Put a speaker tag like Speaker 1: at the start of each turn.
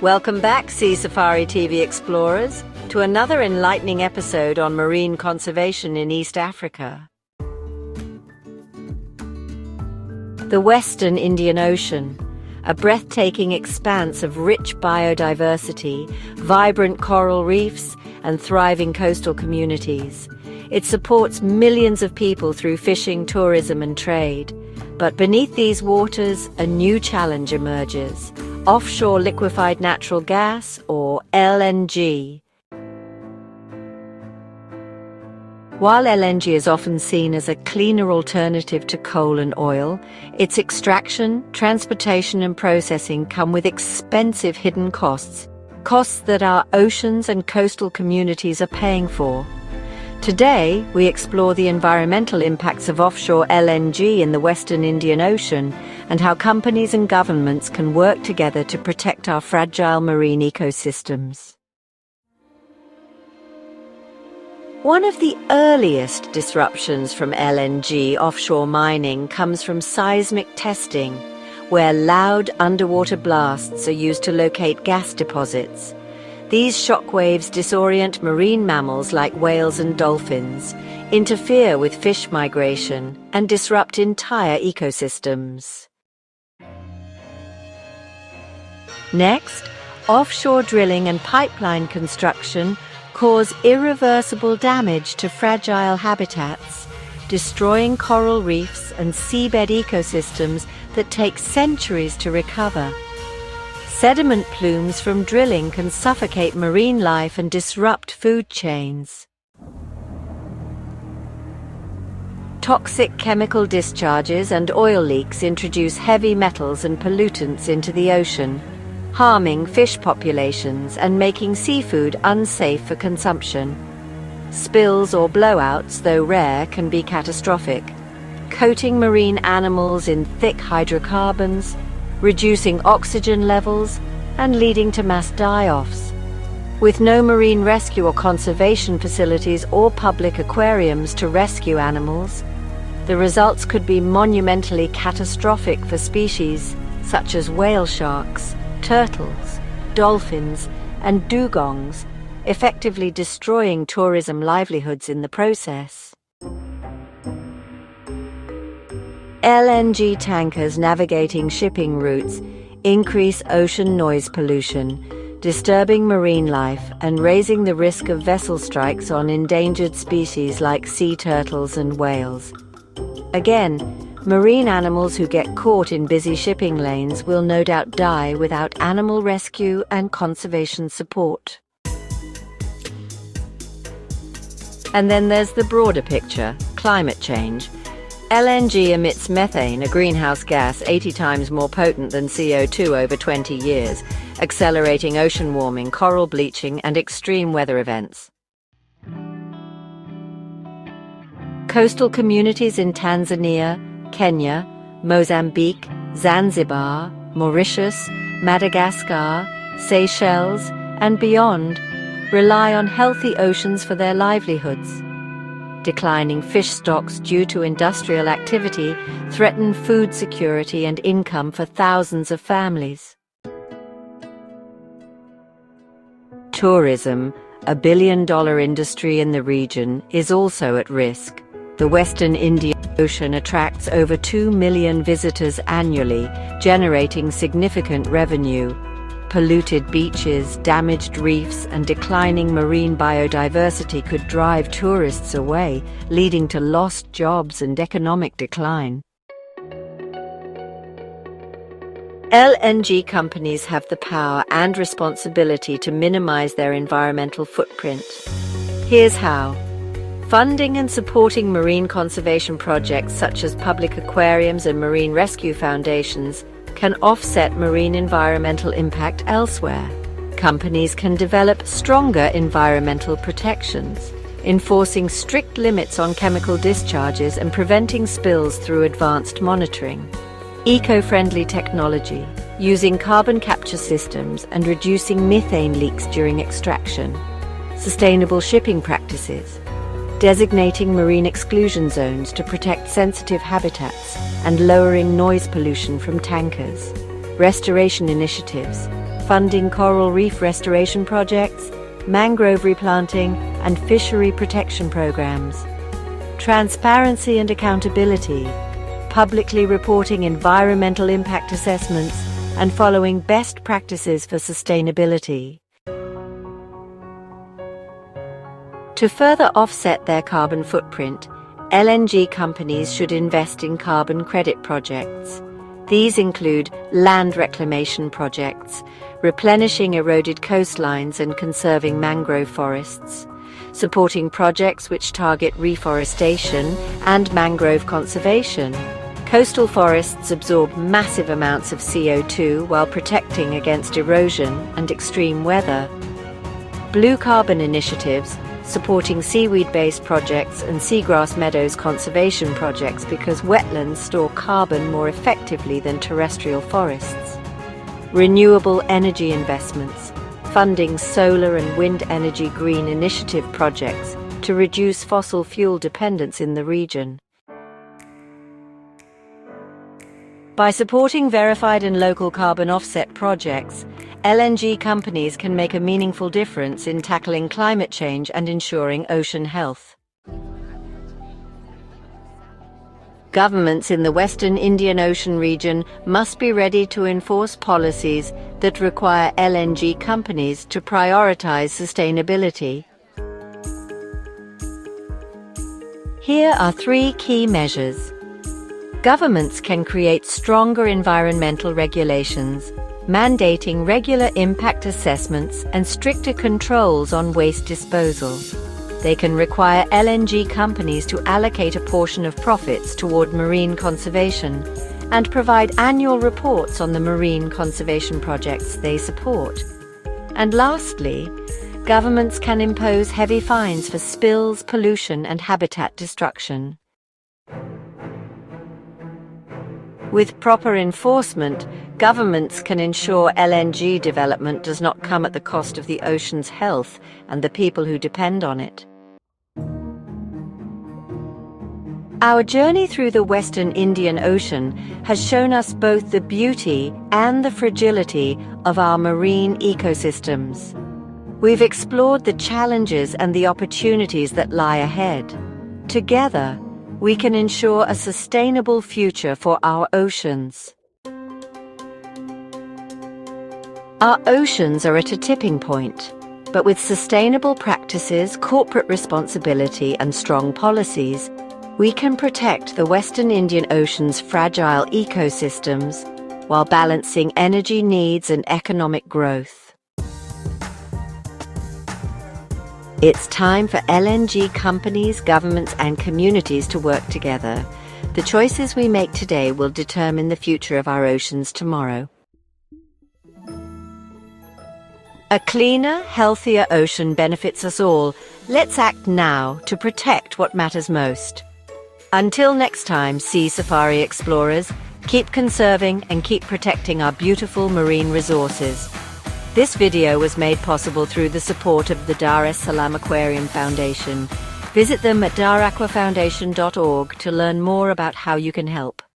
Speaker 1: Welcome back, Sea Safari TV explorers, to another enlightening episode on marine conservation in East Africa. The Western Indian Ocean, a breathtaking expanse of rich biodiversity, vibrant coral reefs, and thriving coastal communities. It supports millions of people through fishing, tourism, and trade. But beneath these waters, a new challenge emerges: offshore liquefied natural gas, or LNG. While LNG is often seen as a cleaner alternative to coal and oil, its extraction, transportation, and processing come with expensive hidden costs that our oceans and coastal communities are paying for. Today, we explore the environmental impacts of offshore LNG in the Western Indian Ocean and how companies and governments can work together to protect our fragile marine ecosystems. One of the earliest disruptions from LNG offshore mining comes from seismic testing, where loud underwater blasts are used to locate gas deposits. These shockwaves disorient marine mammals like whales and dolphins, interfere with fish migration, and disrupt entire ecosystems. Next, offshore drilling and pipeline construction cause irreversible damage to fragile habitats, destroying coral reefs and seabed ecosystems that take centuries to recover. Sediment plumes from drilling can suffocate marine life and disrupt food chains. Toxic chemical discharges and oil leaks introduce heavy metals and pollutants into the ocean, harming fish populations and making seafood unsafe for consumption. Spills or blowouts, though rare, can be catastrophic, coating marine animals in thick hydrocarbons, reducing oxygen levels, and leading to mass die-offs. With no marine rescue or conservation facilities or public aquariums to rescue animals, the results could be monumentally catastrophic for species such as whale sharks, turtles, dolphins, and dugongs, effectively destroying tourism livelihoods in the process. LNG tankers navigating shipping routes increase ocean noise pollution, disturbing marine life and raising the risk of vessel strikes on endangered species like sea turtles and whales. Again, marine animals who get caught in busy shipping lanes will no doubt die without animal rescue and conservation support. And then there's the broader picture: climate change. LNG emits methane, a greenhouse gas 80 times more potent than CO2 over 20 years, accelerating ocean warming, coral bleaching, and extreme weather events. Coastal communities in Tanzania, Kenya, Mozambique, Zanzibar, Mauritius, Madagascar, Seychelles, and beyond rely on healthy oceans for their livelihoods. Declining fish stocks due to industrial activity threaten food security and income for thousands of families. Tourism, a billion-dollar industry in the region, is also at risk. The Western Indian Ocean attracts over 2 million visitors annually, generating significant revenue. Polluted beaches, damaged reefs, and declining marine biodiversity could drive tourists away, leading to lost jobs and economic decline. LNG companies have the power and responsibility to minimize their environmental footprint. Here's how. Funding and supporting marine conservation projects such as public aquariums and marine rescue foundations can offset marine environmental impact elsewhere. Companies can develop stronger environmental protections, enforcing strict limits on chemical discharges and preventing spills through advanced monitoring. Eco-friendly technology, using carbon capture systems and reducing methane leaks during extraction. Sustainable shipping practices, designating marine exclusion zones to protect sensitive habitats and lowering noise pollution from tankers. Restoration initiatives, funding coral reef restoration projects, mangrove replanting, and fishery protection programs. Transparency and accountability, publicly reporting environmental impact assessments, and following best practices for sustainability. To further offset their carbon footprint, LNG companies should invest in carbon credit projects. These include land reclamation projects, replenishing eroded coastlines and conserving mangrove forests, supporting projects which target reforestation and mangrove conservation. Coastal forests absorb massive amounts of CO2 while protecting against erosion and extreme weather. Blue carbon initiatives, supporting seaweed-based projects and seagrass meadows conservation projects because wetlands store carbon more effectively than terrestrial forests. Renewable energy investments, funding solar and wind energy green initiative projects to reduce fossil fuel dependence in the region. By supporting verified and local carbon offset projects, LNG companies can make a meaningful difference in tackling climate change and ensuring ocean health. Governments in the Western Indian Ocean region must be ready to enforce policies that require LNG companies to prioritize sustainability. Here are 3 key measures. Governments can create stronger environmental regulations, mandating regular impact assessments and stricter controls on waste disposal. They can require LNG companies to allocate a portion of profits toward marine conservation and provide annual reports on the marine conservation projects they support. And lastly, governments can impose heavy fines for spills, pollution, and habitat destruction. With proper enforcement, governments can ensure LNG development does not come at the cost of the ocean's health and the people who depend on it. Our journey through the Western Indian Ocean has shown us both the beauty and the fragility of our marine ecosystems. We've explored the challenges and the opportunities that lie ahead. Together, we can ensure a sustainable future for our oceans. Our oceans are at a tipping point, but with sustainable practices, corporate responsibility, and strong policies, we can protect the Western Indian Ocean's fragile ecosystems while balancing energy needs and economic growth. It's time for LNG companies, governments, and communities to work together. The choices we make today will determine the future of our oceans tomorrow. A cleaner, healthier ocean benefits us all. Let's act now to protect what matters most. Until next time, sea safari explorers, keep conserving and keep protecting our beautiful marine resources. This video was made possible through the support of the Dar es Salaam Aquarium Foundation. Visit them at daraquafoundation.org to learn more about how you can help.